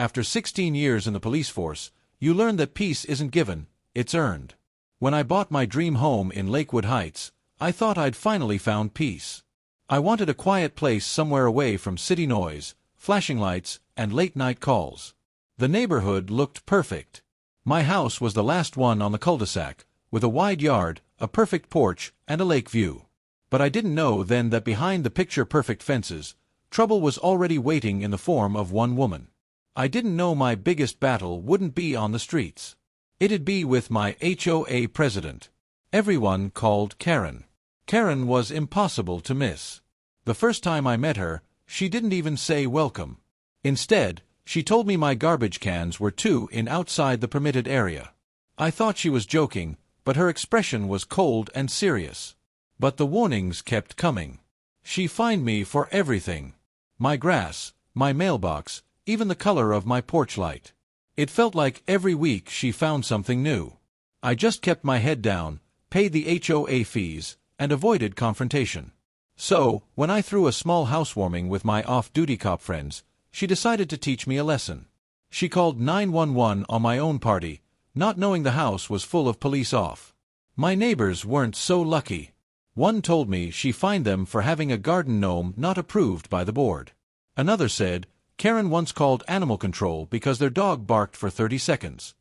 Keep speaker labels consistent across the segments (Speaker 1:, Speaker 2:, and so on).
Speaker 1: After 16 years in the police force, you learn that peace isn't given, it's earned. When I bought my dream home in Lakewood Heights, I thought I'd finally found peace. I wanted a quiet place somewhere away from city noise, flashing lights, and late-night calls. The neighborhood looked perfect. My house was the last one on the cul-de-sac, with a wide yard, a perfect porch, and a lake view. But I didn't know then that behind the picture-perfect fences, trouble was already waiting in the form of one woman. I didn't know my biggest battle wouldn't be on the streets. It'd be with my HOA president. Everyone called Karen. Karen was impossible to miss. The first time I met her, she didn't even say welcome. Instead, she told me my garbage cans were too in outside the permitted area. I thought she was joking, but her expression was cold and serious. But the warnings kept coming. She fined me for everything. My grass, my mailbox, even the color of my porch light. It felt like every week she found something new. I just kept my head down, paid the HOA fees, and avoided confrontation. So, when I threw a small housewarming with my off-duty cop friends, she decided to teach me a lesson. She called 911 on my own party, not knowing the house was full of police off. My neighbors weren't so lucky. One told me she fined them for having a garden gnome not approved by the board. Another said, Karen once called animal control because their dog barked for 30 seconds.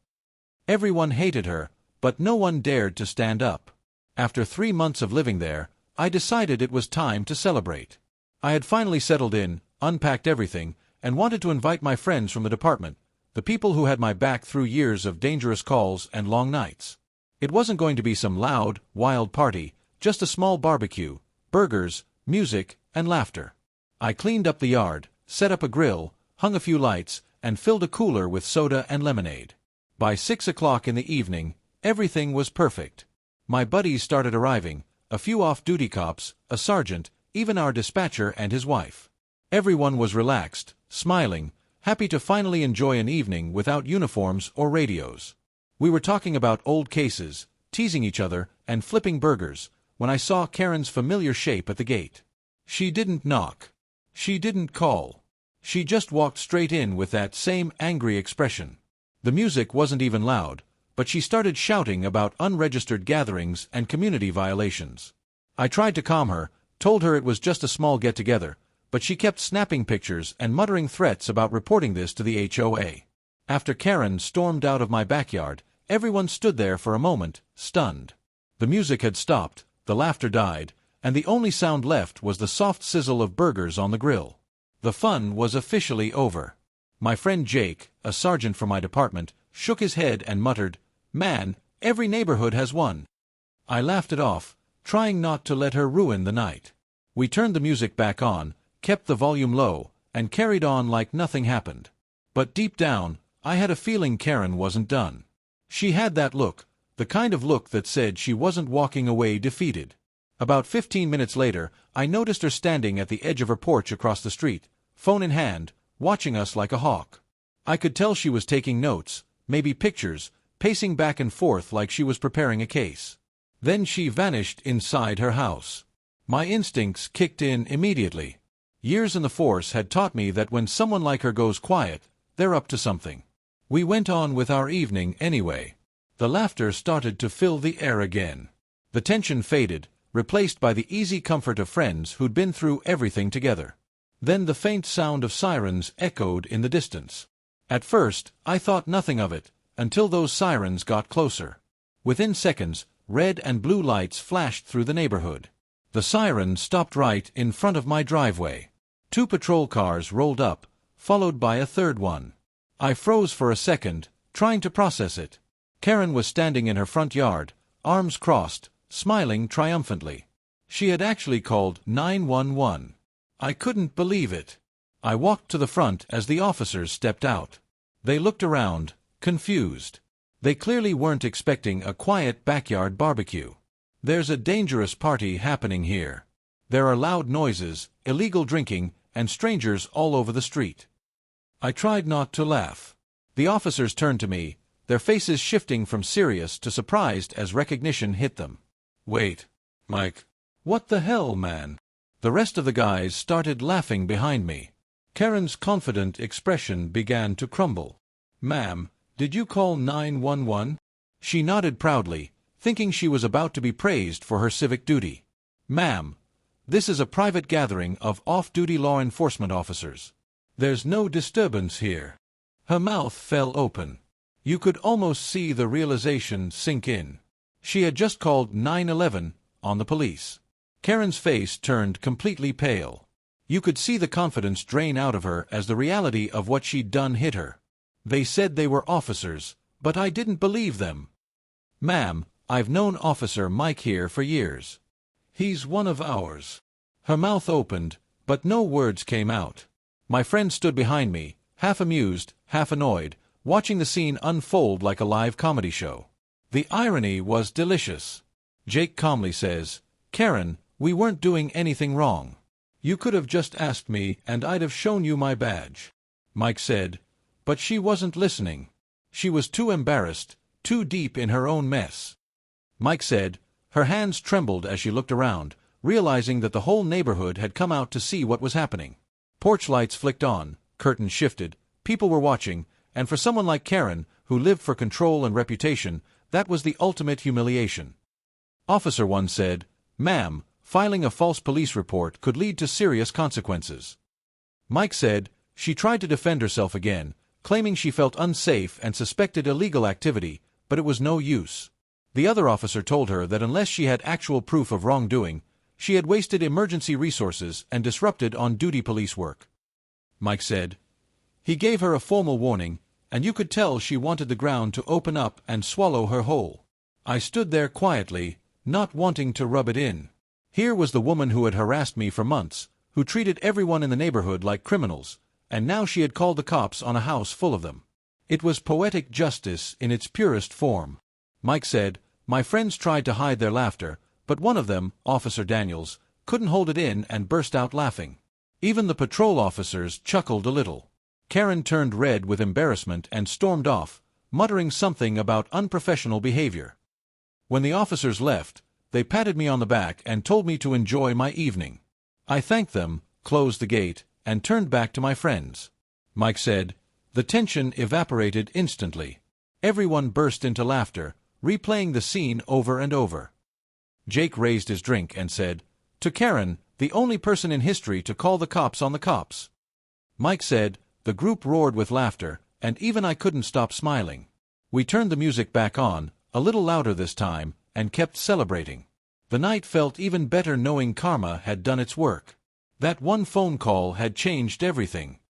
Speaker 1: Everyone hated her, but no one dared to stand up. After 3 months of living there, I decided it was time to celebrate. I had finally settled in, unpacked everything, and wanted to invite my friends from the department, the people who had my back through years of dangerous calls and long nights. It wasn't going to be some loud, wild party, just a small barbecue, burgers, music, and laughter. I cleaned up the yard, set up a grill, hung a few lights, and filled a cooler with soda and lemonade. By 6 o'clock in the evening, everything was perfect. My buddies started arriving, a few off-duty cops, a sergeant, even our dispatcher and his wife. Everyone was relaxed, smiling, happy to finally enjoy an evening without uniforms or radios. We were talking about old cases, teasing each other, and flipping burgers, when I saw Karen's familiar shape at the gate. She didn't knock. She didn't call. She just walked straight in with that same angry expression. The music wasn't even loud, but she started shouting about unregistered gatherings and community violations. I tried to calm her, told her it was just a small get-together, but she kept snapping pictures and muttering threats about reporting this to the HOA. After Karen stormed out of my backyard, everyone stood there for a moment, stunned. The music had stopped, the laughter died, and the only sound left was the soft sizzle of burgers on the grill. The fun was officially over. My friend Jake, a sergeant from my department, shook his head and muttered, "Man, every neighborhood has one." I laughed it off, trying not to let her ruin the night. We turned the music back on, kept the volume low, and carried on like nothing happened. But deep down, I had a feeling Karen wasn't done. She had that look, the kind of look that said she wasn't walking away defeated. About 15 minutes later, I noticed her standing at the edge of her porch across the street, phone in hand, watching us like a hawk. I could tell she was taking notes, maybe pictures, pacing back and forth like she was preparing a case. Then she vanished inside her house. My instincts kicked in immediately. Years in the force had taught me that when someone like her goes quiet, they're up to something. We went on with our evening anyway. The laughter started to fill the air again. The tension faded, replaced by the easy comfort of friends who'd been through everything together. Then the faint sound of sirens echoed in the distance. At first, I thought nothing of it, until those sirens got closer. Within seconds, red and blue lights flashed through the neighborhood. The siren stopped right in front of my driveway. 2 patrol cars rolled up, followed by a third one. I froze for a second, trying to process it. Karen was standing in her front yard, arms crossed, smiling triumphantly. She had actually called 911. I couldn't believe it. I walked to the front as the officers stepped out. They looked around, confused. They clearly weren't expecting a quiet backyard barbecue. There's a dangerous party happening here. There are loud noises, illegal drinking, and strangers all over the street. I tried not to laugh. The officers turned to me, their faces shifting from serious to surprised as recognition hit them. "Wait, Mike. What the hell, man?" The rest of the guys started laughing behind me. Karen's confident expression began to crumble. "Ma'am, did you call 911? She nodded proudly, thinking she was about to be praised for her civic duty. "Ma'am, this is a private gathering of off-duty law enforcement officers. There's no disturbance here." Her mouth fell open. You could almost see the realization sink in. She had just called 911 on the police. Karen's face turned completely pale. You could see the confidence drain out of her as the reality of what she'd done hit her. "They said they were officers, but I didn't believe them." "Ma'am, I've known Officer Mike here for years. He's one of ours." Her mouth opened, but no words came out. My friend stood behind me, half amused, half annoyed, watching the scene unfold like a live comedy show. The irony was delicious. Jake calmly says, "Karen, we weren't doing anything wrong. You could have just asked me and I'd have shown you my badge." Mike said, "But she wasn't listening. She was too embarrassed, too deep in her own mess." Mike said, her hands trembled as she looked around, realizing that the whole neighborhood had come out to see what was happening. Porch lights flicked on, curtains shifted, people were watching, and for someone like Karen, who lived for control and reputation, that was the ultimate humiliation. Officer 1 said, "Ma'am, filing a false police report could lead to serious consequences." Mike said, "She tried to defend herself again, claiming she felt unsafe and suspected illegal activity, but it was no use." The other officer told her that unless she had actual proof of wrongdoing, she had wasted emergency resources and disrupted on-duty police work. Mike said, "He gave her a formal warning, and you could tell she wanted the ground to open up and swallow her whole." I stood there quietly, not wanting to rub it in. Here was the woman who had harassed me for months, who treated everyone in the neighborhood like criminals, and now she had called the cops on a house full of them. It was poetic justice in its purest form. Mike said, "My friends tried to hide their laughter, but one of them, Officer Daniels, couldn't hold it in and burst out laughing. Even the patrol officers chuckled a little." Karen turned red with embarrassment and stormed off, muttering something about unprofessional behavior. When the officers left, they patted me on the back and told me to enjoy my evening. I thanked them, closed the gate, and turned back to my friends. Mike said, "The tension evaporated instantly. Everyone burst into laughter, replaying the scene over and over." Jake raised his drink and said, "To Karen, the only person in history to call the cops on the cops." Mike said, "The group roared with laughter, and even I couldn't stop smiling." We turned the music back on, a little louder this time, and kept celebrating. The night felt even better knowing karma had done its work. That one phone call had changed everything.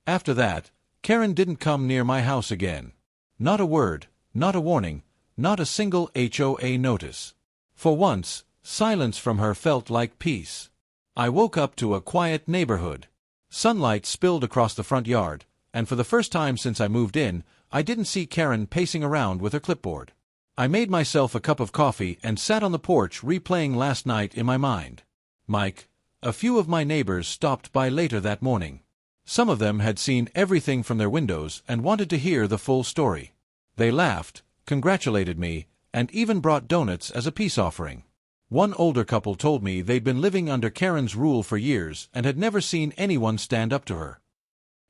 Speaker 1: After that, Karen didn't come near my house again. Not a word, not a warning, not a single HOA notice. For once, silence from her felt like peace. I woke up to a quiet neighborhood. Sunlight spilled across the front yard, and for the first time since I moved in, I didn't see Karen pacing around with her clipboard. I made myself a cup of coffee and sat on the porch replaying last night in my mind. Mike, a few of my neighbors stopped by later that morning. Some of them had seen everything from their windows and wanted to hear the full story. They laughed, congratulated me, and even brought donuts as a peace offering. One older couple told me they'd been living under Karen's rule for years and had never seen anyone stand up to her.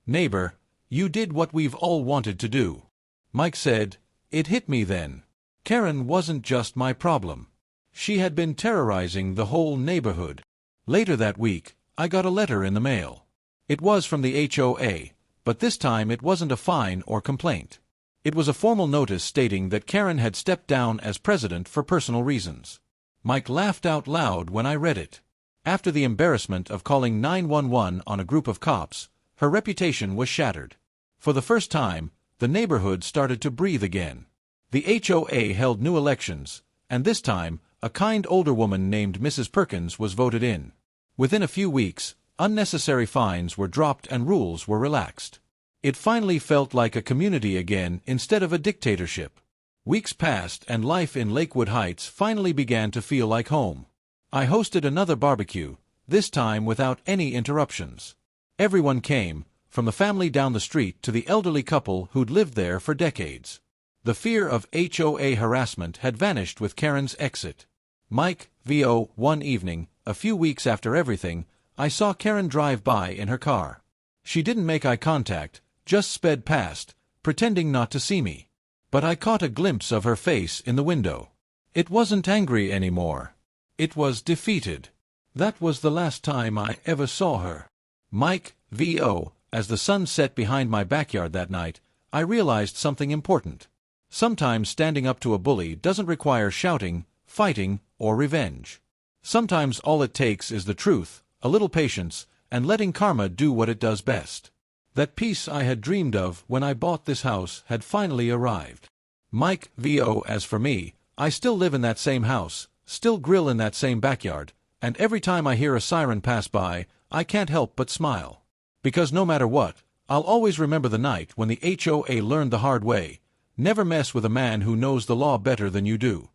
Speaker 1: "Neighbor, you did what we've all wanted to do." Mike said, "It hit me then. Karen wasn't just my problem. She had been terrorizing the whole neighborhood." Later that week, I got a letter in the mail. It was from the HOA, but this time it wasn't a fine or complaint. It was a formal notice stating that Karen had stepped down as president for personal reasons. Mike laughed out loud when I read it. After the embarrassment of calling 911 on a group of cops, her reputation was shattered. For the first time, the neighborhood started to breathe again. The HOA held new elections, and this time, a kind older woman named Mrs. Perkins was voted in. Within a few weeks, unnecessary fines were dropped and rules were relaxed. It finally felt like a community again instead of a dictatorship. Weeks passed and life in Lakewood Heights finally began to feel like home. I hosted another barbecue, this time without any interruptions. Everyone came, from the family down the street to the elderly couple who'd lived there for decades. The fear of HOA harassment had vanished with Karen's exit. Mike, VO, one evening, a few weeks after everything, I saw Karen drive by in her car. She didn't make eye contact, just sped past, pretending not to see me. But I caught a glimpse of her face in the window. It wasn't angry anymore. It was defeated. That was the last time I ever saw her. Mike, V.O., as the sun set behind my backyard that night, I realized something important. Sometimes standing up to a bully doesn't require shouting, fighting, or revenge. Sometimes all it takes is the truth, a little patience, and letting karma do what it does best. That peace I had dreamed of when I bought this house had finally arrived. Mike, V.O. As for me, I still live in that same house, still grill in that same backyard, and every time I hear a siren pass by, I can't help but smile. Because no matter what, I'll always remember the night when the HOA learned the hard way: never mess with a man who knows the law better than you do.